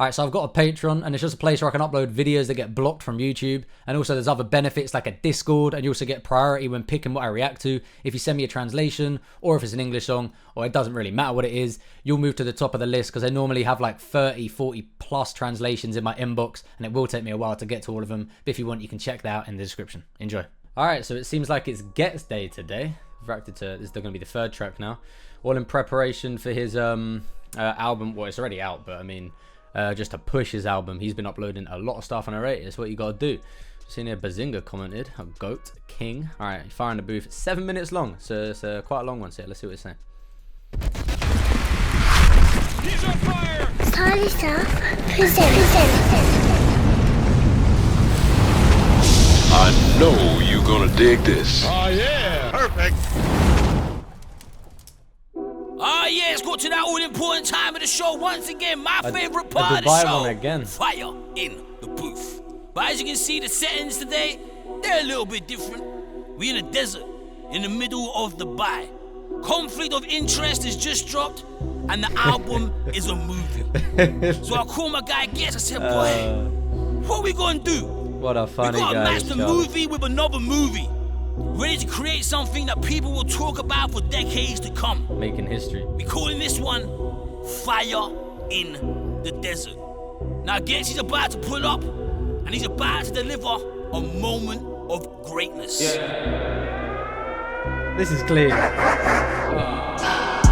Alright, so I've got a Patreon, and it's just a place where I can upload videos that get blocked from YouTube. And also there's other benefits like a Discord, and you also get priority when picking what I react to. If you send me a translation, or if it's an English song, or it doesn't really matter what it is, you'll move to the top of the list because I normally have like 30, 40 plus translations in my inbox, and it will take me a while to get to all of them. But if you want, you can check that out in the description. Enjoy. Alright, so it seems like it's Ghetts Day today. I've reacted to, this is going to be the third track now. All in preparation for his album. Well, it's already out, but I mean, just to push his album. He's been uploading a lot of stuff on R8. That's what you gotta do. Seen here, Bazinga commented, a goat king. All right, fire in the booth. 7 minutes long, so it's quite a long one. So let's see what it's saying. He's on fire. Sorry, present. I know you're gonna dig this. Oh yeah, perfect. Ah, yeah, it's got to that all-important time of the show once again. My favorite part of the Dubai show. one again. Fire in the booth. But as you can see, the settings today, they're a little bit different. We're in a desert, in the middle of Dubai. Conflict of Interest is just dropped, and the album is a movie. So I called my guy Ghetts. I said, boy, what are we gonna do? What a funny guy. We gotta match the movie with another movie. Ready to create something that people will talk about for decades to come. Making history. We calling this one Fire in the Desert. Now Ghetts is about to pull up, and he's about to deliver a moment of greatness. Yeah. This is clean.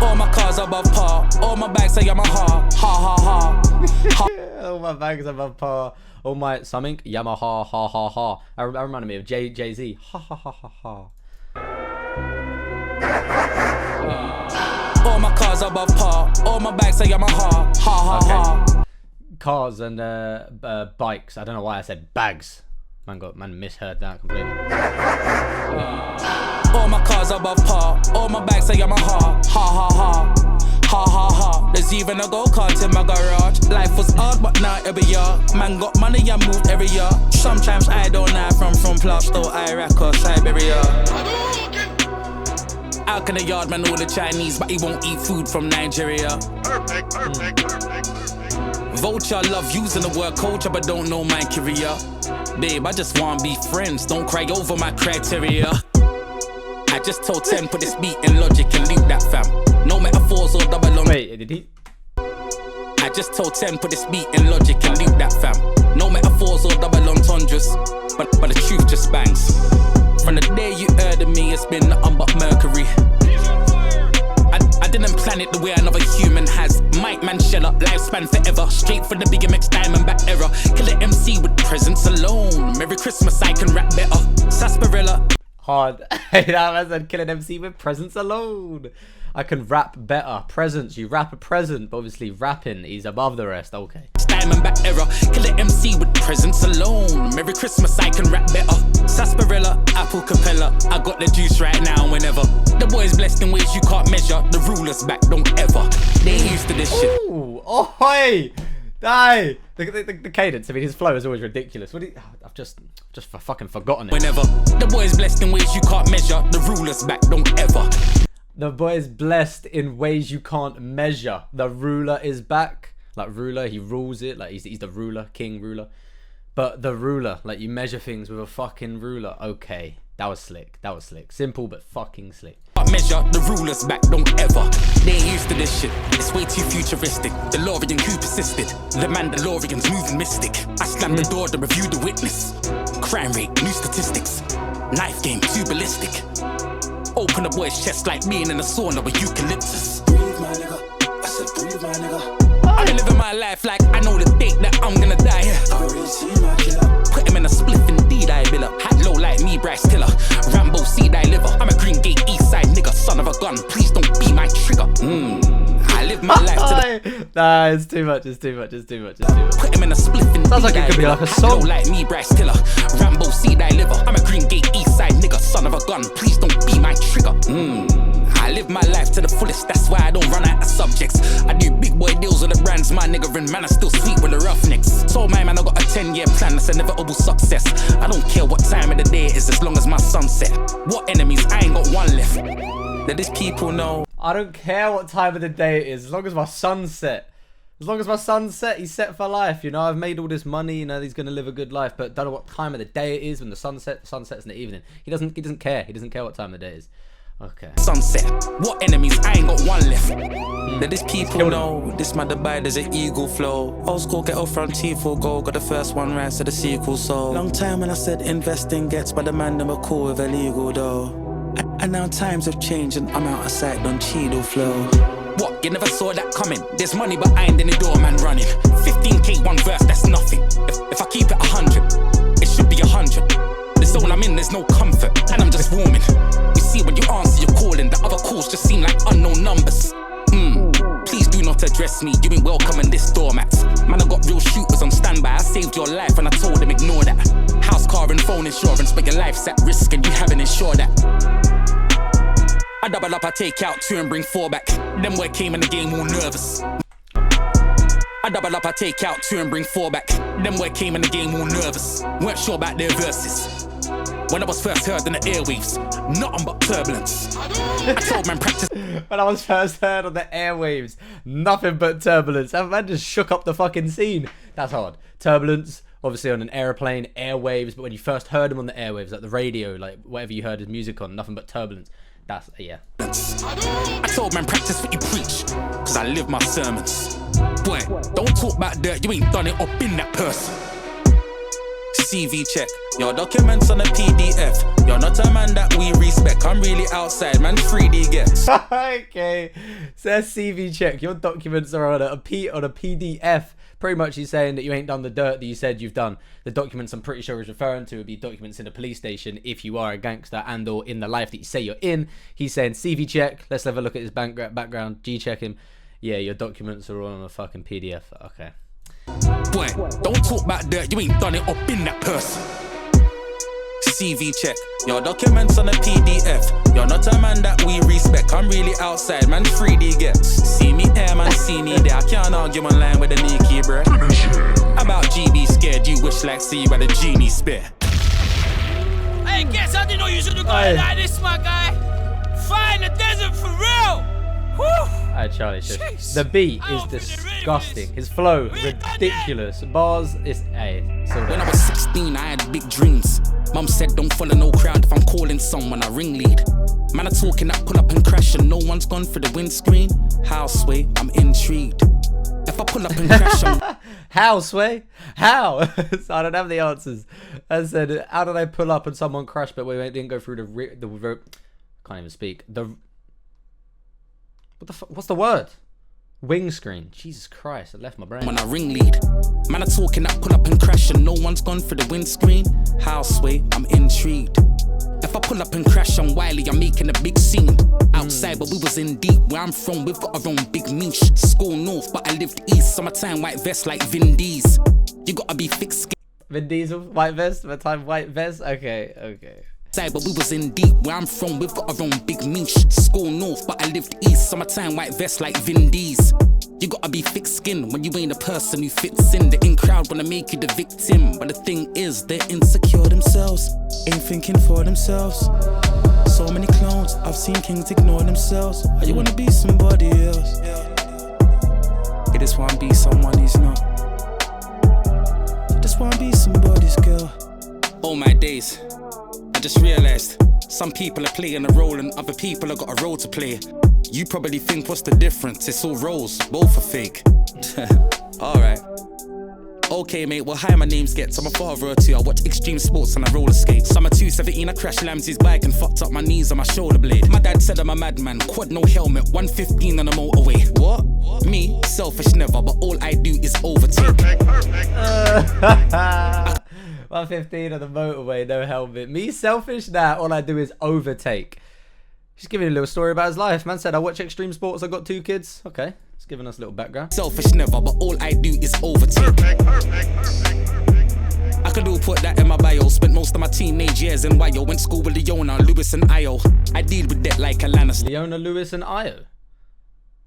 All my cars above par, all my bags are Yamaha, ha ha ha. All my bags above par. All my something Yamaha, ha ha ha. That reminded me of Jay-Z. Ha ha ha ha ha. All my cars above par, all my bags are Yamaha, ha ha ha. Cars and bikes. I don't know why I said bags. Man misheard that completely. All my cars above par, all my bags are Yamaha, ha ha ha. Ha ha ha, there's even a go-kart in my garage. Life was hard, but now every year. Man got money and moved every year. Sometimes I don't know from Plasto, Iraq or Siberia. How can a yard man know the Chinese, but he won't eat food from Nigeria? Perfect. Vulture love using the word culture, but don't know my career. Babe, I just wanna be friends, don't cry over my criteria. I just told 10, put this beat in Logic and leave that fam. No metaphors or double on. Wait, did he? I just told 10, put this beat in Logic and leave that fam. No metaphors or double entendres, but the truth just bangs. From the day you heard of me, it's been nothing but Mercury. I didn't plan it the way another human has. Mike Manchella, lifespan forever. Straight for the big MX Diamondback era. Killer MC with presence alone. Merry Christmas, I can rap better. Sarsaparilla. Hard. Hey, that man said killing MC with presence alone. I can rap better. Presence, you rap a present, but obviously rapping is above the rest. Okay. Diamondback era, killer MC with presence alone. Merry Christmas, I can rap better. Sarsaparilla, Apple Capella. I got the juice right now and whenever. The boys blessed in ways you can't measure. The rulers back don't ever. They ain't used to this shit. Ooh, oh, hey. Die. The cadence, I mean, his flow is always ridiculous. What do you, I've just fucking forgotten it. Whenever the boys blessed in ways you can't measure, the rulers back don't ever. The boy is blessed in ways you can't measure. The ruler is back. Like ruler, he rules it. Like he's the ruler, king ruler. But the ruler, like you measure things with a fucking ruler. Okay, that was slick. That was slick. Simple but fucking slick. Measure, the rulers back don't ever. They ain't used to this shit. It's way too futuristic. DeLorean who persisted. The Mandalorian's moving mystic. I slammed the door to review the witness. Crime rate, new statistics. Knife game, too ballistic. Open a boy's chest like being in a sauna with eucalyptus. Breathe, my nigga. I said breathe, my nigga. I've been living my life like I know the date that I'm gonna die here. I already seen my killer. Put him in a spliff, indeed I bill up. Hat low like me, Bryce Tiller. Rambo seed I liver. I'm a Green Gate East Side nigga, son of a gun. Please don't be my trigger. I live my life to the... Nah, it's too much, it's too much, it's too much, it's too much. Put him in a spliff, indeed sounds like it could be like a song. Hat low like me, Bryce Tiller. Rambo seed I liver. I'm a Green Gate East Side nigga, son of a gun. Please don't be my trigger. I live my life to the fullest, that's why I don't run out of subjects. I do big boy deals with the brands, my nigga, and man, I still sleep with the roughnecks. So my man, I got a 10-year plan, that's inevitable success. I don't care what time of the day it is, as long as my sunset. What enemies? I ain't got one left. Let these people know. I don't care what time of the day it is, as long as my sun's set. As long as my son's set, he's set for life. You know, I've made all this money. You know, he's gonna live a good life. But don't know what time of the day it is when the sun sets in the evening. He doesn't care. He doesn't care what time of the day it is. Okay. Sunset. What enemies? I ain't got one left. Let these people know this man Dubai, there's an eagle flow. Old school ghetto front teeth full gold. Got the first one right, so the sequel so. Long time when I said invest in Ghetts, but the man them are cool with illegal though. And now times have changed and I'm out of sight on Cheeto flow. What? You never saw that coming? There's money behind any door man running. 15k one verse, that's nothing. If I keep it 100, it should be 100. The zone I'm in, there's no comfort, and I'm just warming. You see, when you answer your calling, the other calls just seem like unknown numbers. Please do not address me, you ain't welcome in this doormat. Man, I got real shooters on standby, I saved your life and I told them ignore that. House, car and phone insurance, but your life's at risk and you haven't insured that. I double up, I take out 2 and bring 4 back. Them where came in the game all nervous. I double up, I take out 2 and bring 4 back. Them where came in the game all nervous. Weren't sure about their verses. When I was first heard in the airwaves, nothing but turbulence. I told man practice. When I was first heard on the airwaves, nothing but turbulence. That man just shook up the fucking scene. That's hard. Turbulence, obviously on an aeroplane, airwaves, but when you first heard him on the airwaves, like the radio, like whatever you heard his music on, nothing but turbulence. That's, yeah. I told man practice what you preach, cause I live my sermons. Boy, don't talk about dirt, you ain't done it or been that person. CV check, your documents on a PDF. You're not a man that we respect. I'm really outside, man. 3D Ghetts. Okay, says CV check. Your documents are on a PDF. Pretty much he's saying that you ain't done the dirt that you said you've done. The documents I'm pretty sure he's referring to would be documents in a police station if you are a gangster and or in the life that you say you're in. He's saying CV check. Let's have a look at his background. G check him. Yeah, your documents are all on a fucking PDF. Okay. Boy, don't talk about dirt, you ain't done it or been that person. CV check, your documents on a PDF. You're not a man that we respect. I'm really outside, man. 3D Ghetts. See me here, man. See me there. I can't argue online with a Nikki, bruh. About GB scared, you wish like see you had a genie spare. Hey, Ghetts, I didn't know you should have gone like this, my guy. Find the desert for real. Whew. Alright, Charlie, the beat is disgusting. His flow, ridiculous. Bars is When I was 16, I had big dreams. Mum said don't follow no crowd if I'm calling someone, I ringlead. Man are talking that pull up and crash and no one's gone for the windscreen. How, Sway? I'm intrigued. If I pull up and crash, I'm... How, Sway? How? So I don't have the answers. I said, how did I pull up and someone crashed, but we didn't go through the can't even speak. What's the word? Wing screen. Jesus Christ, it left my brain. When I ringlead, man are talking that pull up and crash and no one's gone for the windscreen. How, Sway? I'm intrigued. If I pull up and crash on Wiley, I'm making a big scene. Outside, but we was in deep. Where I'm from, we've got our own big niche. School north, but I lived east. Summertime, white vest like Vin Diesel. You gotta be thick skin. Vin Diesel, white vest, summertime, white vest. Okay. But we was in deep. Where I'm from, we've got our own big niche. School north, but I lived east. Summertime, white vest like Vin Diesel. You gotta be thick skinned when you ain't a person who fits in. The in crowd wanna make you the victim, but the thing is, they're insecure themselves, ain't thinking for themselves. So many clones, I've seen kings ignore themselves. Why you wanna be somebody else? You just wanna be someone he's not. You just wanna be somebody's girl. Oh my days, I just realized some people are playing a role and other people have got a role to play. You probably think what's the difference? It's all roles, both are fake. Alright. Okay mate, well hi, my name's Ghetts. I'm a father or two, I watch extreme sports and I roller skate. Summer 217, I crashed Lamsey's bike and fucked up my knees on my shoulder blade. My dad said I'm a madman, quad no helmet, 115 on the motorway. What? Me? Selfish never, but all I do is overtake. Perfect. 115 on the motorway, no helmet. Me selfish? Nah, all I do is overtake. Just giving a little story about his life. Man said, I watch extreme sports, I've got 2 kids. Okay, it's giving us a little background. Selfish never, but all I do is overtake. I could all put that in my bio. Spent most of my teenage years in Wyo. Went school with Leona, Lewis and Io. I deal with that like a Lannister. Leona, Lewis and Io?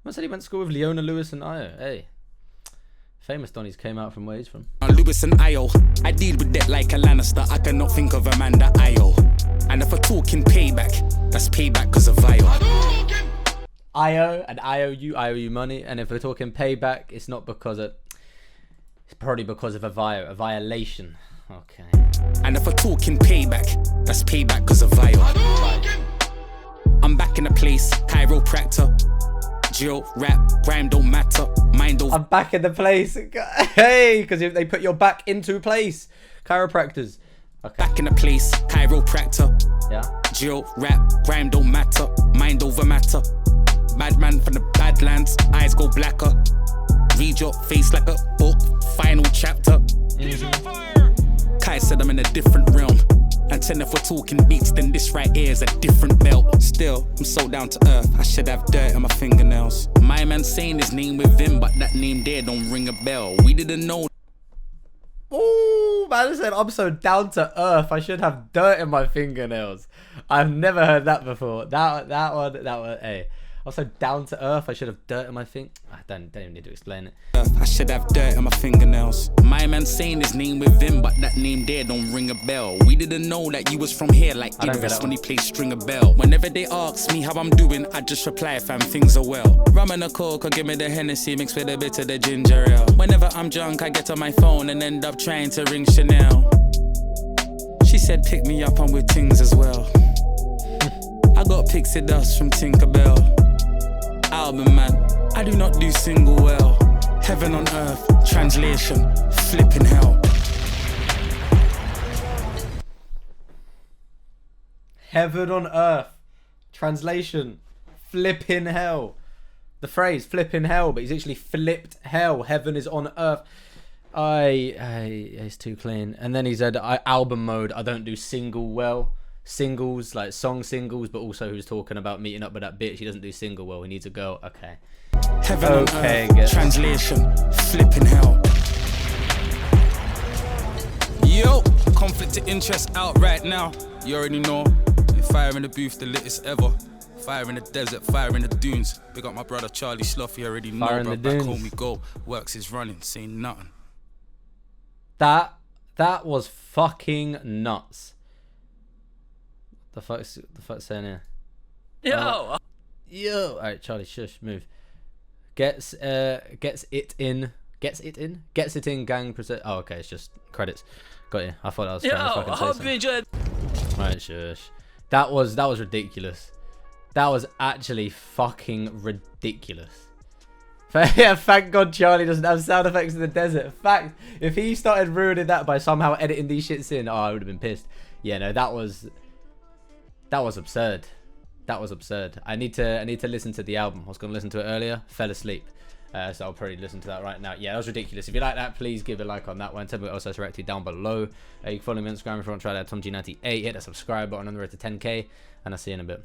Man said he went to school with Leona, Lewis and Io. Hey. Famous Donnies came out from where he's from. Lewis and Io. I deal with that like a Lannister. I cannot think of Amanda Io. And if we're talking payback, that's payback cause of Vio. IO and IOU money. And if we're talking payback, it's not because of... It's probably because of a violation. Okay. And if we're talking payback, that's payback because of viol. I'm back in the place, chiropractor. Drill, rap, rhyme don't matter. Mind over. I'm back in the place. Hey, because they put your back into place. Chiropractors. Okay. Back in the place, chiropractor. Yeah. Drill, rap, rhyme don't matter. Mind over matter. Bad man from the badlands, eyes go blacker. Read your face like a book, final chapter. He's on fire. Kai said I'm in a different realm. And then if we're talking beats, then this right here is a different belt. Still, I'm so down to earth, I should have dirt on my fingernails. My man saying his name with him, but that name there don't ring a bell. We didn't know. Ooh, man said I'm so down to earth. I should have dirt in my fingernails. I've never heard that before. That one. Hey, I'm so down to earth. I should have dirt in my I don't even need to explain it. I should have dirt on my fingernails. My man saying his name with him, but that name there don't ring a bell. We didn't know that you was from here like Idris when he played String a Bell. Whenever they ask me how I'm doing, I just reply, fam, things are well. Rum and a coke, or give me the Hennessy mixed with a bit of the ginger ale. Whenever I'm drunk, I get on my phone and end up trying to ring Chanel. She said pick me up, I'm with things as well. I got pixie dust from Tinkerbell. Album man, I do not do single well. Heaven on earth, translation, flipping hell. Heaven on earth, translation, flipping hell. The phrase flipping hell, but he's actually flipped hell. Heaven is on earth. It's too clean. And then he said, album mode, I don't do single well. Singles, like song singles, but also who's talking about meeting up with that bitch. He doesn't do single well. He needs a girl. Okay. Heaven on earth, translation, flipping hell. Yo, conflict of interest out right now. You already know. Fire in the booth, the littest ever. Fire in the desert, fire in the dunes. Big up my brother Charlie Slough, you already know. Fire in bro. the Back dunes. home we go. Works is running, saying nothing. That was fucking nuts. The fuck's saying here? Yo! Yo! Alright, Charlie, shush, move. Gets it in, gang. Oh, okay, it's just credits. Got you. I thought I was trying to fucking say hope something. you enjoyed. Right, shush. That was ridiculous. That was actually fucking ridiculous. Yeah, thank God Charlie doesn't have sound effects in the desert. Fact, if he started ruining that by somehow editing these shits in, I would have been pissed. Yeah, no, that was absurd. That was absurd. I need to listen to the album. I was going to listen to it earlier, fell asleep. So I'll probably listen to that right now. Yeah, that was ridiculous. If you like that, please give a like on that one. Tell me what else I reacted down below. You can follow me on Instagram if you want to try that. TomG98. Hit that subscribe button on the road to 10k. And I'll see you in a bit.